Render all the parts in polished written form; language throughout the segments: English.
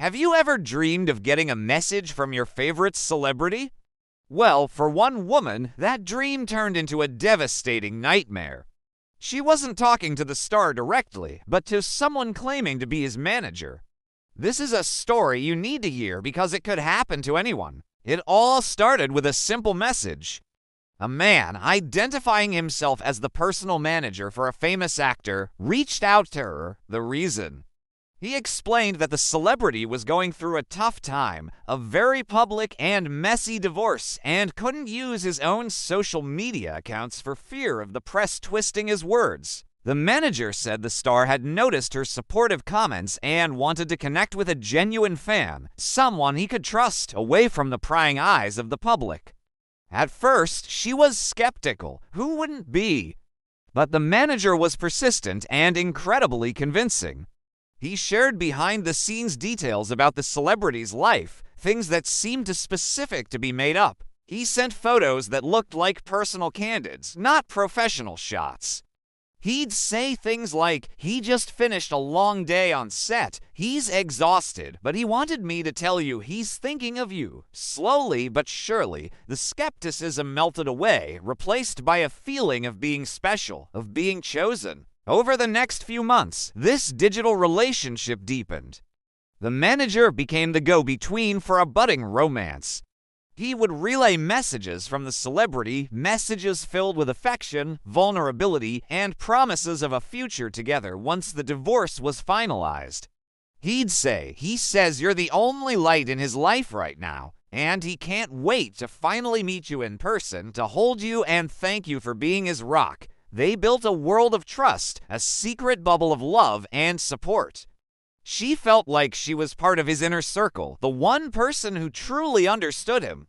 Have you ever dreamed of getting a message from your favorite celebrity? Well, for one woman, that dream turned into a devastating nightmare. She wasn't talking to the star directly, but to someone claiming to be his manager. This is a story you need to hear because it could happen to anyone. It all started with a simple message. A man, identifying himself as the personal manager for a famous actor, reached out to her. The reason? He explained that the celebrity was going through a tough time, a very public and messy divorce, and couldn't use his own social media accounts for fear of the press twisting his words. The manager said the star had noticed her supportive comments and wanted to connect with a genuine fan, someone he could trust, away from the prying eyes of the public. At first, she was skeptical. Who wouldn't be? But the manager was persistent and incredibly convincing. He shared behind-the-scenes details about the celebrity's life, things that seemed too specific to be made up. He sent photos that looked like personal candids, not professional shots. He'd say things like, "He just finished a long day on set. He's exhausted, but he wanted me to tell you he's thinking of you." Slowly but surely, the skepticism melted away, replaced by a feeling of being special, of being chosen. Over the next few months, this digital relationship deepened. The manager became the go-between for a budding romance. He would relay messages from the celebrity, messages filled with affection, vulnerability, and promises of a future together once the divorce was finalized. He'd say, "He says you're the only light in his life right now, and he can't wait to finally meet you in person, to hold you and thank you for being his rock." They built a world of trust, a secret bubble of love and support. She felt like she was part of his inner circle, the one person who truly understood him.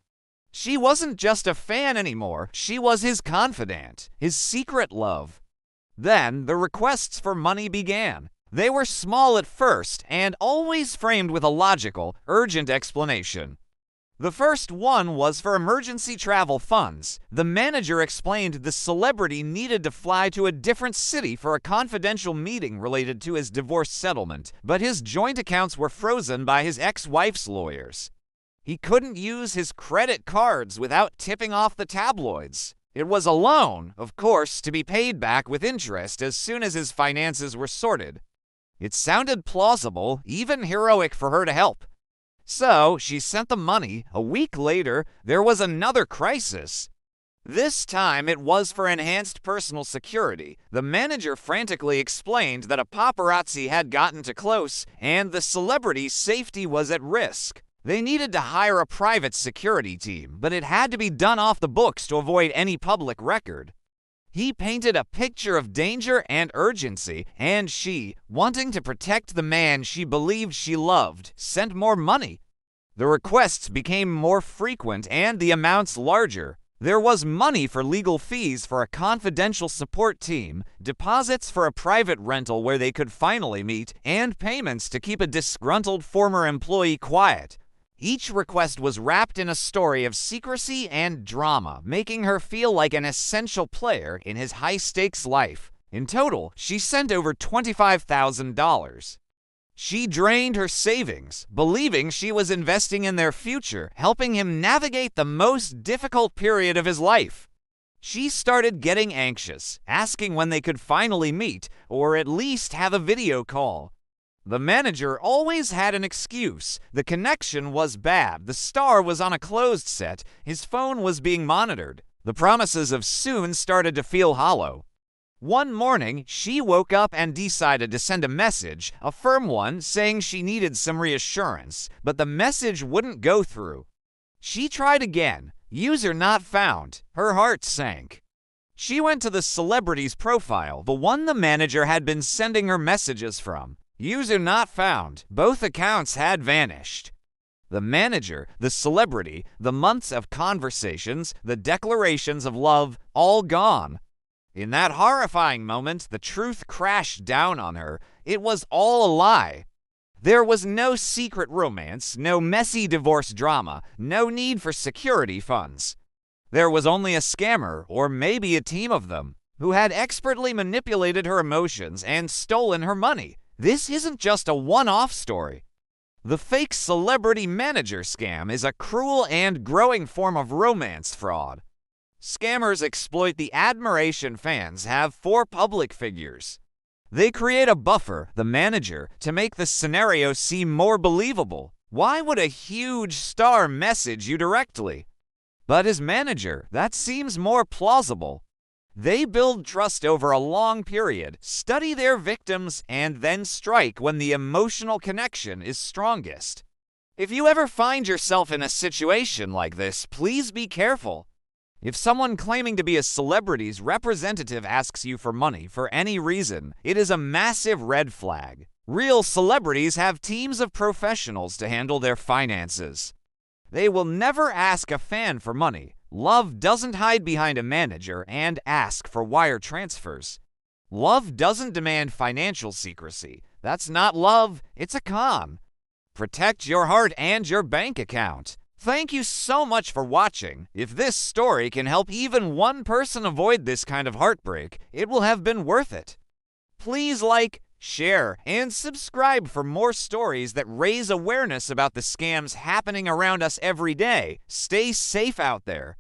She wasn't just a fan anymore, she was his confidant, his secret love. Then the requests for money began. They were small at first and always framed with a logical, urgent explanation. The first one was for emergency travel funds. The manager explained the celebrity needed to fly to a different city for a confidential meeting related to his divorce settlement, but his joint accounts were frozen by his ex-wife's lawyers. He couldn't use his credit cards without tipping off the tabloids. It was a loan, of course, to be paid back with interest as soon as his finances were sorted. It sounded plausible, even heroic for her to help. So she sent the money. A week later, there was another crisis. This time, it was for enhanced personal security. The manager frantically explained that a paparazzi had gotten too close, and the celebrity's safety was at risk. They needed to hire a private security team, but it had to be done off the books to avoid any public record. He painted a picture of danger and urgency, and she, wanting to protect the man she believed she loved, sent more money. The requests became more frequent and the amounts larger. There was money for legal fees for a confidential support team, deposits for a private rental where they could finally meet, and payments to keep a disgruntled former employee quiet. Each request was wrapped in a story of secrecy and drama, making her feel like an essential player in his high-stakes life. In total, she sent over $25,000. She drained her savings, believing she was investing in their future, helping him navigate the most difficult period of his life. She started getting anxious, asking when they could finally meet, or at least have a video call. The manager always had an excuse. The connection was bad. The star was on a closed set. His phone was being monitored. The promises of soon started to feel hollow. One morning, she woke up and decided to send a message, a firm one, saying she needed some reassurance, but the message wouldn't go through. She tried again. User not found. Her heart sank. She went to the celebrity's profile, the one the manager had been sending her messages from. User not found. Both accounts had vanished. The manager, the celebrity, the months of conversations, the declarations of love, all gone. In that horrifying moment, the truth crashed down on her. It was all a lie. There was no secret romance, no messy divorce drama, no need for security funds. There was only a scammer, or maybe a team of them, who had expertly manipulated her emotions and stolen her money. This isn't just a one-off story. The fake celebrity manager scam is a cruel and growing form of romance fraud. Scammers exploit the admiration fans have for public figures. They create a buffer, the manager, to make the scenario seem more believable. Why would a huge star message you directly? But as manager, that seems more plausible. They build trust over a long period, study their victims, and then strike when the emotional connection is strongest. If you ever find yourself in a situation like this, please be careful. If someone claiming to be a celebrity's representative asks you for money for any reason, it is a massive red flag. Real celebrities have teams of professionals to handle their finances. They will never ask a fan for money. Love doesn't hide behind a manager and ask for wire transfers. Love doesn't demand financial secrecy. That's not love, it's a con. Protect your heart and your bank account. Thank you so much for watching. If this story can help even one person avoid this kind of heartbreak, it will have been worth it. Please like, share, and subscribe for more stories that raise awareness about the scams happening around us every day. Stay safe out there.